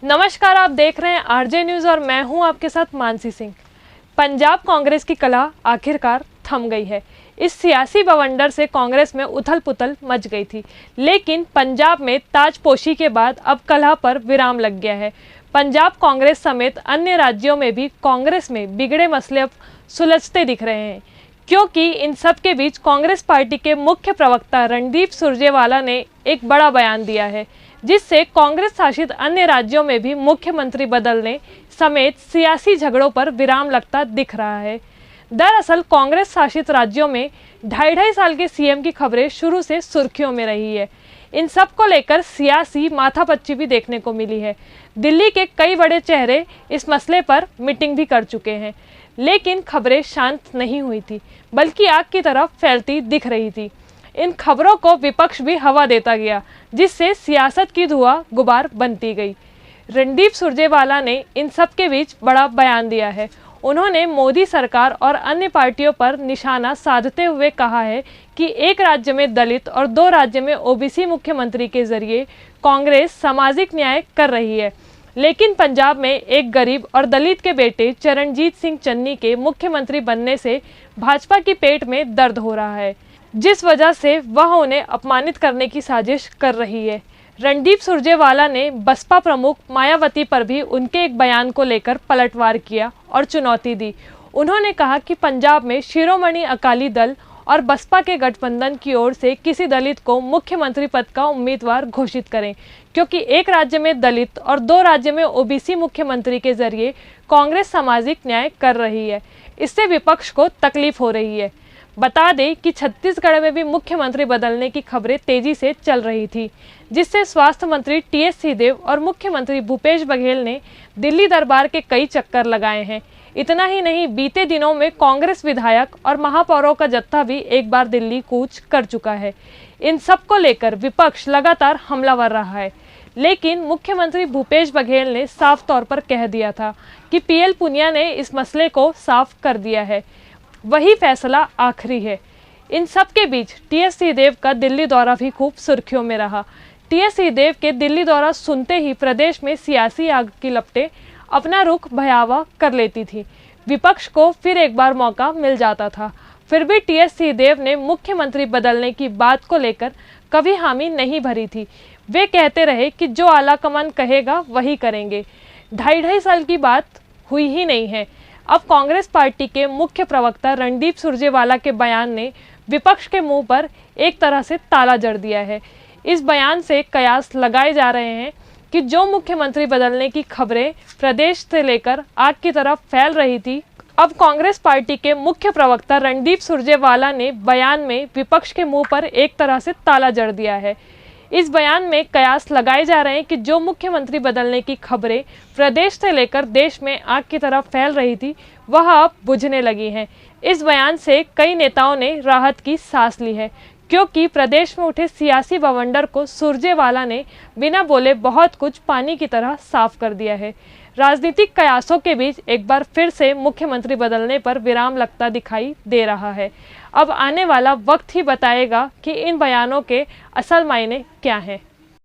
नमस्कार, आप देख रहे हैं आरजे न्यूज़ और मैं हूं आपके साथ मानसी सिंह। पंजाब कांग्रेस की कला आखिरकार थम गई है। इस सियासी बवंडर से कांग्रेस में उथल पुथल मच गई थी, लेकिन पंजाब में ताजपोशी के बाद अब कलह पर विराम लग गया है। पंजाब कांग्रेस समेत अन्य राज्यों में भी कांग्रेस में बिगड़े मसले अब सुलझते दिख रहे हैं, क्योंकि इन सब के बीच कांग्रेस पार्टी के मुख्य प्रवक्ता रणदीप सुरजेवाला ने एक बड़ा बयान दिया है, जिससे कांग्रेस शासित अन्य राज्यों में भी मुख्यमंत्री बदलने समेत सियासी झगड़ों पर विराम लगता दिख रहा है। दरअसल कांग्रेस शासित राज्यों में 2.5 साल के सीएम की खबरें शुरू से सुर्खियों में रही है। इन सब को लेकर सियासी माथापच्ची भी देखने को मिली है। दिल्ली के कई बड़े चेहरे इस मसले पर मीटिंग भी कर चुके हैं, लेकिन खबरें शांत नहीं हुई थी, बल्कि आग की तरफ फैलती दिख रही थी। इन खबरों को विपक्ष भी हवा देता गया, जिससे सियासत की धुआं गुबार बनती गई। रणदीप सुरजेवाला ने इन सब के बीच बड़ा बयान दिया है। उन्होंने मोदी सरकार और अन्य पार्टियों पर निशाना साधते हुए कहा है कि एक राज्य में दलित और 2 राज्य में ओबीसी मुख्यमंत्री के जरिए कांग्रेस सामाजिक न्याय कर रही है, लेकिन पंजाब में एक गरीब और दलित के बेटे चरणजीत सिंह चन्नी के मुख्यमंत्री बनने से भाजपा की पेट में दर्द हो रहा है, जिस वजह से वह उन्हें अपमानित करने की साजिश कर रही है। रणदीप सुरजेवाला ने बसपा प्रमुख मायावती पर भी उनके एक बयान को लेकर पलटवार किया और चुनौती दी। उन्होंने कहा कि पंजाब में शिरोमणि अकाली दल और बसपा के गठबंधन की ओर से किसी दलित को मुख्यमंत्री पद का उम्मीदवार घोषित करें, क्योंकि एक राज्य में दलित और 2 राज्य में ओबीसी मुख्यमंत्री के जरिए कांग्रेस सामाजिक न्याय कर रही है। इससे विपक्ष को तकलीफ हो रही है। बता दें कि छत्तीसगढ़ में भी मुख्यमंत्री बदलने की खबरें तेजी से चल रही थी, जिससे स्वास्थ्य मंत्री टीएस सिंहदेव और मुख्यमंत्री भूपेश बघेल ने दिल्ली दरबार के कई चक्कर लगाए हैं। इतना ही नहीं, बीते दिनों में कांग्रेस विधायक और महापौरों का जत्था भी एक बार दिल्ली कूच कर चुका है। इन सब को लेकर विपक्ष लगातार हमलावर रहा है, लेकिन मुख्यमंत्री भूपेश बघेल ने साफ तौर पर कह दिया था कि पीएल पुनिया ने इस मसले को साफ कर दिया है, वही फैसला आखिरी है। इन सब के बीच टीएस सिंहदेव का दिल्ली दौरा भी खूब सुर्खियों में रहा। टीएस सिंहदेव के दिल्ली दौरा सुनते ही प्रदेश में सियासी आग की लपटें अपना रुख भयावह कर लेती थी। विपक्ष को फिर एक बार मौका मिल जाता था, फिर भी टीएस सिंहदेव ने मुख्यमंत्री बदलने की बात को लेकर कभी हामी नहीं भरी थी। वे कहते रहे कि जो आलाकमान कहेगा वही करेंगे। 2.5 साल की बात हुई ही नहीं है। अब कांग्रेस पार्टी के मुख्य प्रवक्ता रणदीप सुरजेवाला के बयान ने विपक्ष के मुंह पर एक तरह से ताला जड़ दिया है। इस बयान से कयास लगाए जा रहे हैं कि जो मुख्यमंत्री बदलने की खबरें प्रदेश से लेकर आग की तरफ फैल रही थी, अब कांग्रेस पार्टी के मुख्य प्रवक्ता रणदीप सुरजेवाला ने बयान में विपक्ष के मुंह पर एक तरह से ताला जड़ दिया है। इस बयान में कयास लगाए जा रहे हैं कि जो मुख्यमंत्री बदलने की खबरें प्रदेश से लेकर देश में आग की तरफ फैल रही थी, वह अब बुझने लगी हैं। इस बयान से कई नेताओं ने राहत की सांस ली है, क्योंकि प्रदेश में उठे सियासी बवंडर को सुरजेवाला ने बिना बोले बहुत कुछ पानी की तरह साफ कर दिया है। राजनीतिक कयासों के बीच एक बार फिर से मुख्यमंत्री बदलने पर विराम लगता दिखाई दे रहा है। अब आने वाला वक्त ही बताएगा कि इन बयानों के असल मायने क्या हैं।